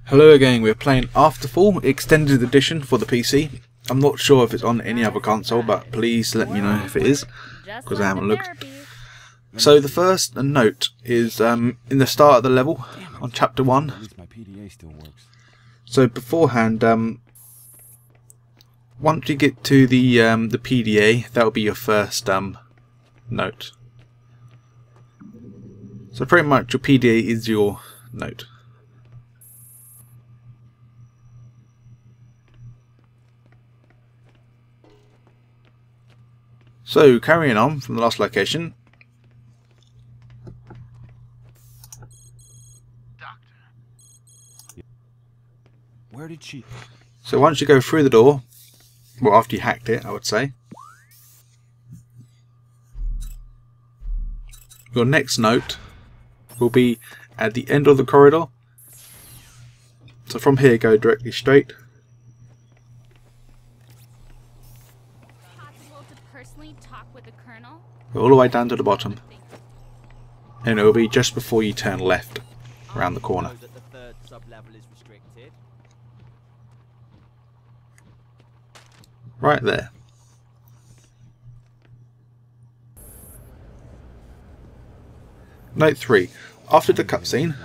Hello again, we're playing AfterFall Extended Edition for the PC. I'm not sure if it's on any other console, but please let me know if it is, because I haven't looked. So the first note is in the start of the level, on Chapter 1. So beforehand, once you get to the PDA, that will be your first note. So pretty much your PDA is your note. So, carrying on from the last location. Doctor. Where did she... So once you go through the door, well, after you hacked it, I would say, your next note will be at the end of the corridor. So from here, go directly straight. All the way down to the bottom, and it will be just before you turn left around the corner. Right there. Note 3. After the cutscene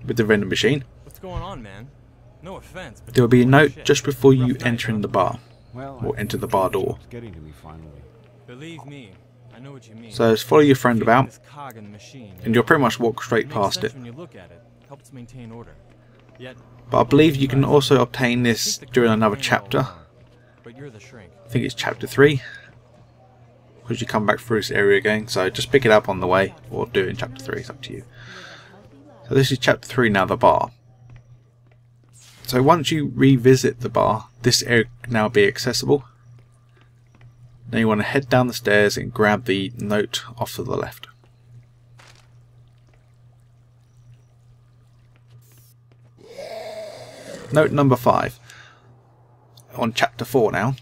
with the vending machine, what's going on, man? No offense, but there will be a note just before you enter in the bar, or enter the bar door. Believe me, I know what you mean. So just follow your friend about, and you'll pretty much walk straight past it. But I believe you can also obtain this during another chapter. I think it's chapter 3, because you come back through this area again. So just pick it up on the way, or do it in chapter 3. It's up to you. So this is chapter 3 now, the bar. So once you revisit the bar, this area can now be accessible. Then you want to head down the stairs and grab the note off to the left. Note number 5. On chapter 4 now.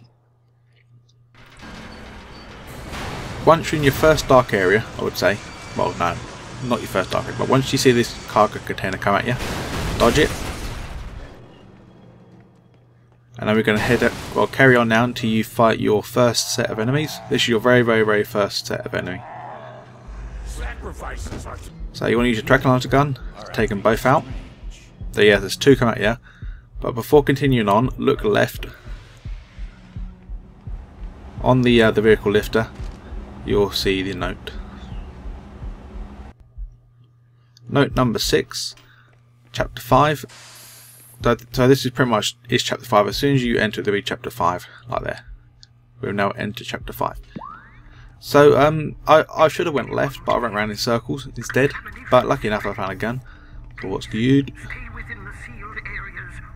Once you're in your first dark area, I would say. Well, no, not your first dark area, but once you see this cargo container come at you, dodge it. And then we're going to head up, well, carry on now until you fight your first set of enemies. This is your very first set of enemy. So you want to use your tranquilizer gun, take them both out. So yeah, there's 2 come at you. But before continuing on, look left. On the vehicle lifter, you'll see the note. Note number 6, chapter 5. So this is pretty much chapter 5. As soon as you enter, there'll be chapter 5, like there. We've now entered chapter 5. So I should have went left, but I went around in circles instead. But lucky enough, I found a gun. So what's good?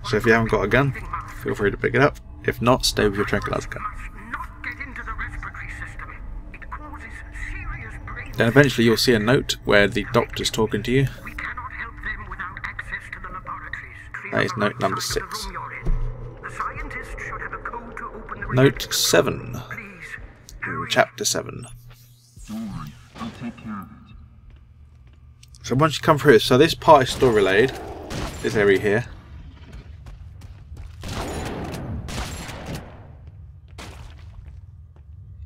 So if you haven't got a gun, feel free to pick it up. If not, stay with your tranquilizer gun. Then eventually you'll see a note where the doctor's talking to you. That is note number 6. Note 7. In chapter 7. So once you come through, so this part is still related. This area here.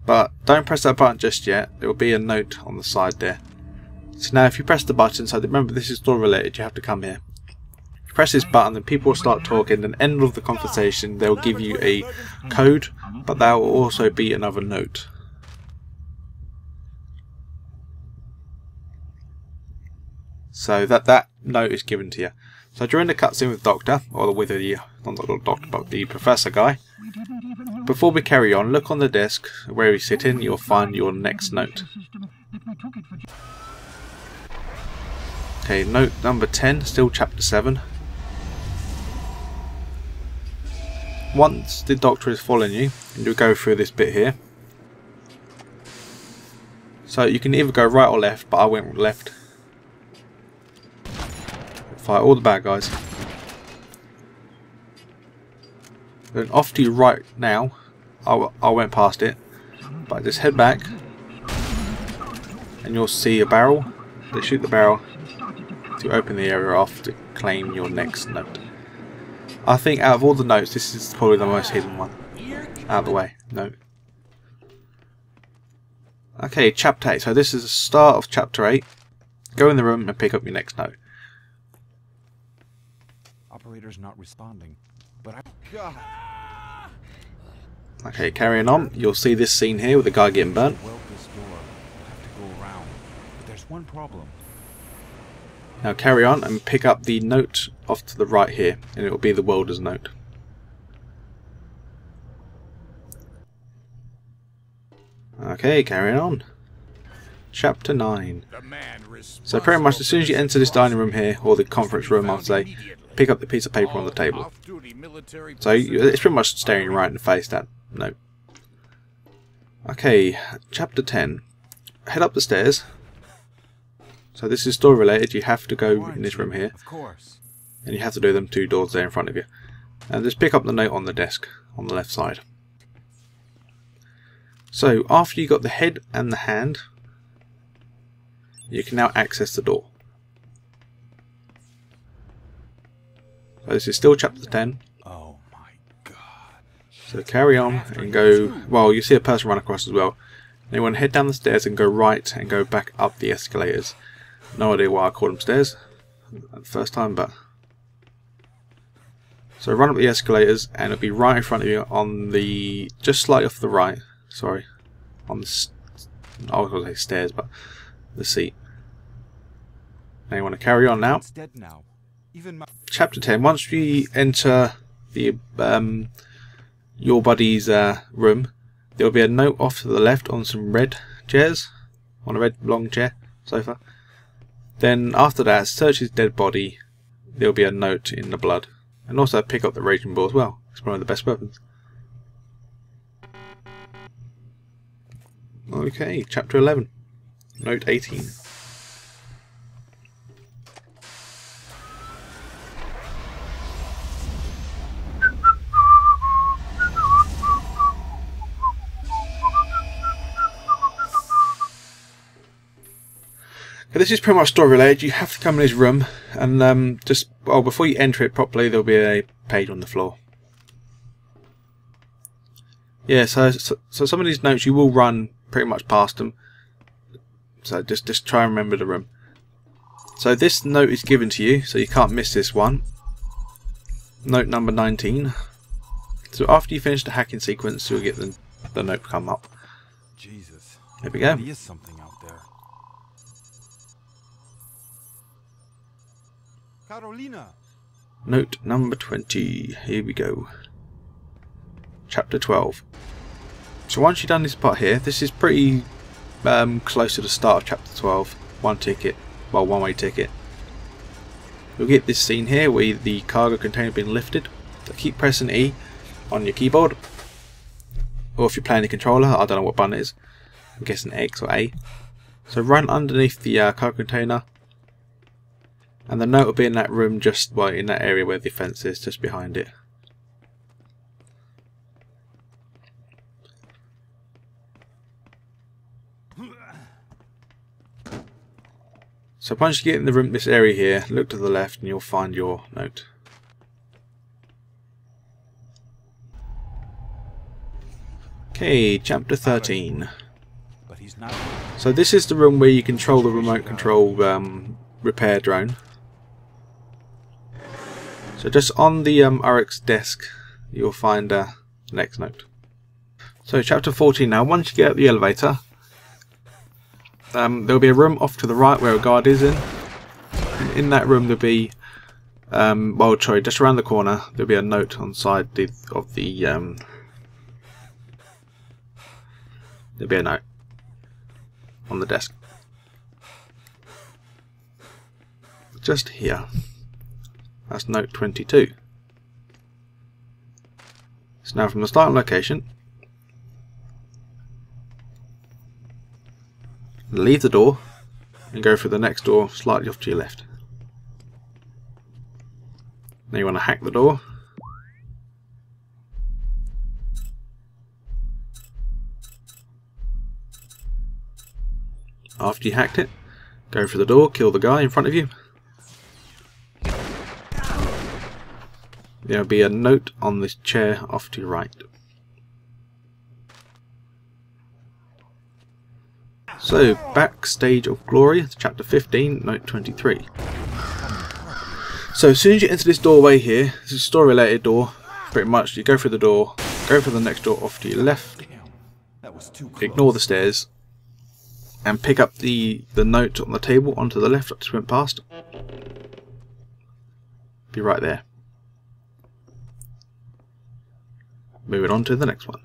But don't press that button just yet. There will be a note on the side there. So now if you press the button, so remember this is still related, you have to come here. Press this button and people will start talking, and at the end of the conversation they'll give you a code, but that will also be another note. So that note is given to you. So during the cutscene with Doctor, or with the, not the Doctor, but the Professor guy, before we carry on, look on the desk where he's sitting, you'll find your next note. Okay, note number 10, still chapter 7. Once the Doctor is following you, you'll go through this bit here. So you can either go right or left, but I went left. Fight all the bad guys. Then off to your right now. I went past it, but just head back, and you'll see a barrel. They shoot the barrel to open the area off claim your next note. I think out of all the notes, this is probably the most hidden one. Out of the way. Note. Okay, chapter 8. So this is the start of chapter 8. Go in the room and pick up your next note. Operator's not responding, but Okay, carrying on. You'll see this scene here with the guy getting burnt. Weld this door. We'll have to go around. But there's one problem. Now carry on and pick up the note off to the right here, and it will be the welder's note. Okay, carrying on. Chapter 9. So pretty much as soon as you enter this dining room here, or the conference room I'll say, pick up the piece of paper on the table. So it's pretty much staring you right in the face, that note. Okay, chapter 10. Head up the stairs. So this is story related, you have to go in this room here. And you have to do them 2 doors there in front of you. And just pick up the note on the desk, on the left side. So after you got the head and the hand, you can now access the door. So this is still chapter 10. Oh my god. So carry on and go, well, you see a person run across as well. Now you want to head down the stairs and go right and go back up the escalators. No idea why I called them stairs at the first time, but... So run up the escalators and it'll be right in front of you on the... just slightly off the right. Sorry. On the... I was going to say stairs, but... the seat. Now you want to carry on now. It's dead now. Even Chapter 10. Once we enter the your buddy's room, there will be a note off to the left on some red chairs, on a red long chair, sofa. Then after that, search his dead body. There will be a note in the blood, and also pick up the raging bull as well. It's one of the best weapons. Okay, chapter 11. Note 18. This is pretty much story related. You have to come in this room and just, well, before you enter it properly, there'll be a page on the floor. Yeah, so some of these notes you will run pretty much past them. So just try and remember the room. So this note is given to you, so you can't miss this one. Note number 19. So after you finish the hacking sequence, you'll get the note come up. Jesus. There we go. There is something out there. Carolina. Note number 20. Here we go. Chapter 12. So once you've done this part here, this is pretty close to the start of chapter 12. One way ticket. You'll get this scene here where the cargo container has been lifted. So keep pressing E on your keyboard. Or if you're playing the controller, I don't know what button it is. I'm guessing X or A. So run underneath the cargo container. And the note will be in that room, just well, in that area where the fence is, just behind it. So once you get in the room, this area here, look to the left and you'll find your note. Okay, chapter 13. But he's not. So this is the room where you control the remote control repair drone. So just on the RX desk, you'll find the next note. So chapter 14 now. Once you get out the elevator, there'll be a room off to the right where a guard is in. In that room there'll be, well, sorry, just around the corner there'll be a note on the side of the, there'll be a note on the desk. Just here. That's note 22. So now from the starting location, leave the door and go through the next door slightly off to your left. Now you want to hack the door. After you hacked it, go through the door, kill the guy in front of you. There'll be a note on this chair off to your right. So, Backstage of Glory, chapter 15, note 23. So as soon as you enter this doorway here, this is a story related door, pretty much. You go through the door, go for the next door off to your left, ignore the stairs, and pick up the note on the table onto the left I just went past. Be right there. Moving on to the next one.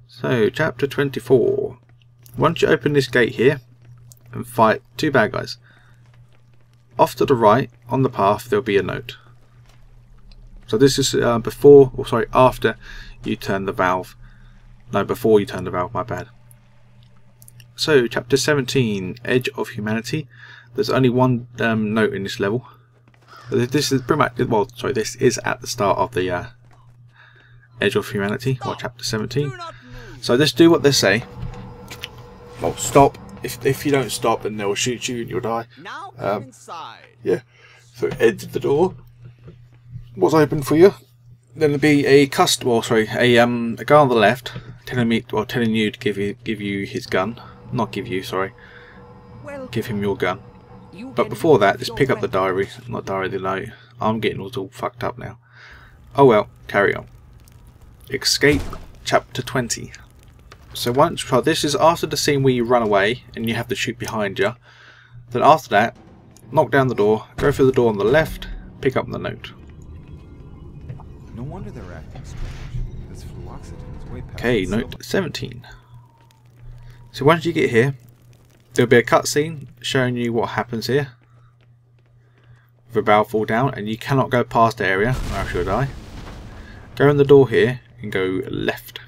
So, chapter 24. Once you open this gate here and fight two bad guys, off to the right on the path there'll be a note. So this is after you turn the valve. No, before you turn the valve, my bad. So, chapter 17, Edge of Humanity. There's only one note in this level. This is pretty much, well, sorry, this is at the start of the Edge of Humanity, or chapter 17. So just do what they say. Well, stop. If you don't stop, then they'll shoot you and you'll die. Yeah. So edge the door. What's open for you? Then there'll be a customer, a guy on the left telling you to give you his gun. Not give you, sorry. Give him your gun. But before that, just pick up the diary. Not diary, the note. I'm getting all fucked up now. Oh well, carry on. Escape, chapter 20. So this is after the scene where you run away and you have to shoot behind you. Then after that, knock down the door, go through the door on the left, pick up the note. No wonder they're acting strange. This fluoxetine is way past. Okay, note 17. So once you get here, there'll be a cutscene showing you what happens here. With a barrel fall down, and you cannot go past the area, or else you'll die. Go in the door here and go left.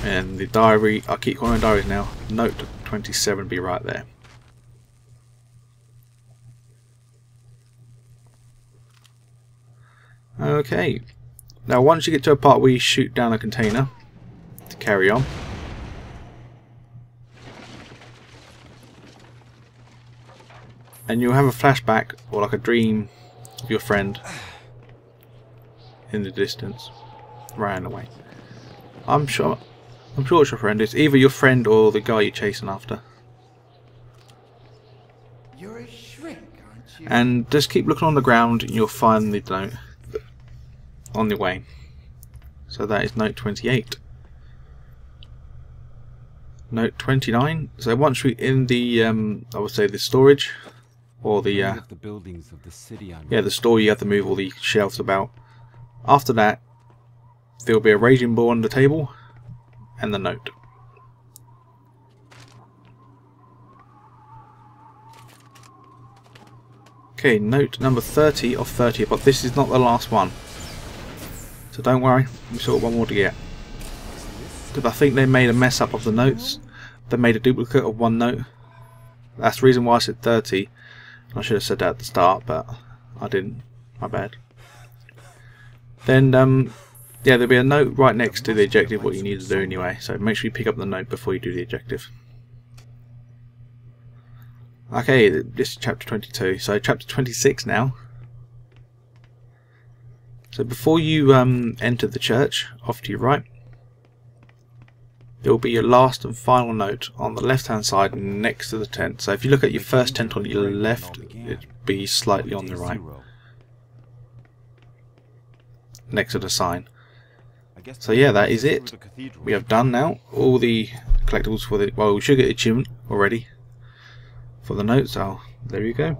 And the diary, I keep calling it diaries now, note 27 be right there. Okay, now once you get to a part where you shoot down a container to carry on, and you'll have a flashback or like a dream of your friend in the distance, ran away. I'm sure it's your friend. It's either your friend or the guy you're chasing after. You're a shrink, aren't you? And just keep looking on the ground and you'll find the note on the way. So that is note 28. Note 29. So once we're in the I would say the storage or the buildings of the city the store, you have to move all the shelves about. After that, there will be a raging bull on the table and the note. Okay, note number 30 of 30, but this is not the last one. So don't worry, we still got one more to get. Because I think they made a mess up of the notes. They made a duplicate of one note. That's the reason why I said 30. I should have said that at the start, but I didn't. My bad. Then, yeah, there'll be a note right next to the objective, what you need to do anyway. So make sure you pick up the note before you do the objective. Okay, this is chapter 22. So chapter 26 now. So before you enter the church, off to your right, there will be your last and final note on the left hand side next to the tent. So if you look at your first tent on your left, it'll be slightly on the right, next to the sign. So yeah, that is it. We have done now all the collectibles for the, well, we should get achievement already for the notes. So there you go.